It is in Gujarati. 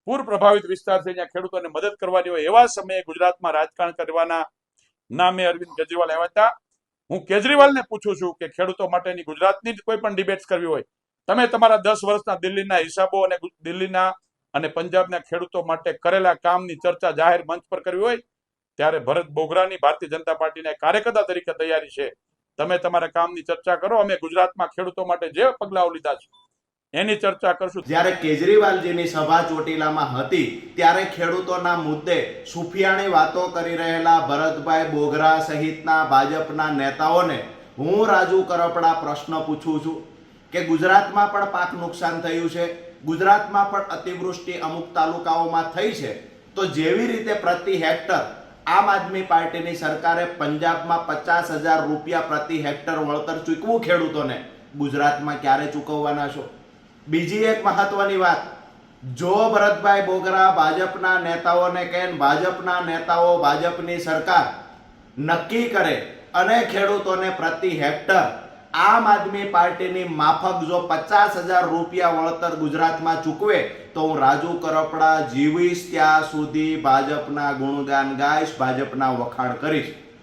પૂર પ્રભાવિત વિસ્તાર છે, જ્યાં ખેડૂતોને મદદ કરવાની હોય એવા સમયે ગુજરાતમાં રાજકારણ કરવાના નામે અરવિંદ કેજરીવાલ આવ્યા હતા. હું કેજરીવાલને પૂછું છું કે ખેડૂતો માટેની ગુજરાતની કોઈ પણ ડિબેટ્સ કરવી હોય, તમે તમારા 10 વર્ષના દિલ્હીના હિસાબો અને દિલ્હીના અને પંજાબના ખેડૂતો માટે કરેલા કામની ચર્ચા જાહેર મંચ પર કરવી હોય, ત્યારે ભરત બોગરાની ભારતીય જનતા પાર્ટીના કાર્યકર્તા તરીકે તૈયારી છે. તમે તમારા કામની ચર્ચા કરો, અમે ગુજરાતમાં ખેડૂતો માટે જે પગલાઓ લીધા છે એની ચર્ચા કરશું. જ્યારે કેજરીવાલજીની સભા ચોટીલામાં હતી ત્યારે ખેડૂતોના મુદ્દે સુફિયાણી વાતો કરી રહેલા ભરતભાઈ બોગરા સહિતના ભાજપના નેતાઓને હું રાજુ કરપડા પ્રશ્ન પૂછું છું કે ગુજરાતમાં પણ પાક નુકસાન થયું છે, ગુજરાતમાં પણ અતિવૃષ્ટિ અમુક તાલુકાઓમાં થઈ છે, તો જેવી રીતે પ્રતિ હેક્ટર આમ આદમી પાર્ટીની સરકારે પંજાબમાં 50,000 રૂપિયા પ્રતિ હેક્ટર વળતર ચૂકવું ખેડૂતોને, ગુજરાતમાં ક્યારે ચૂકવવાના છો? બીજી એક મહત્વની વાત, જો ભરતભાઈ બોગરા ભાજપના નેતાઓને કહે, ભાજપના નેતાઓ ભાજપની સરકાર નક્કી કરે અને ખેડૂતોને પ્રતિ હેક્ટર આમ આદમી પાર્ટીની માફક જો 50,000 રૂપિયા વળતર ગુજરાતમાં ચૂકવે તો હું રાજુ કરપડા જીવીશ ત્યાં સુધી ભાજપના ગુણગાન ગાઈશ, ભાજપના વખાણ કરીશ.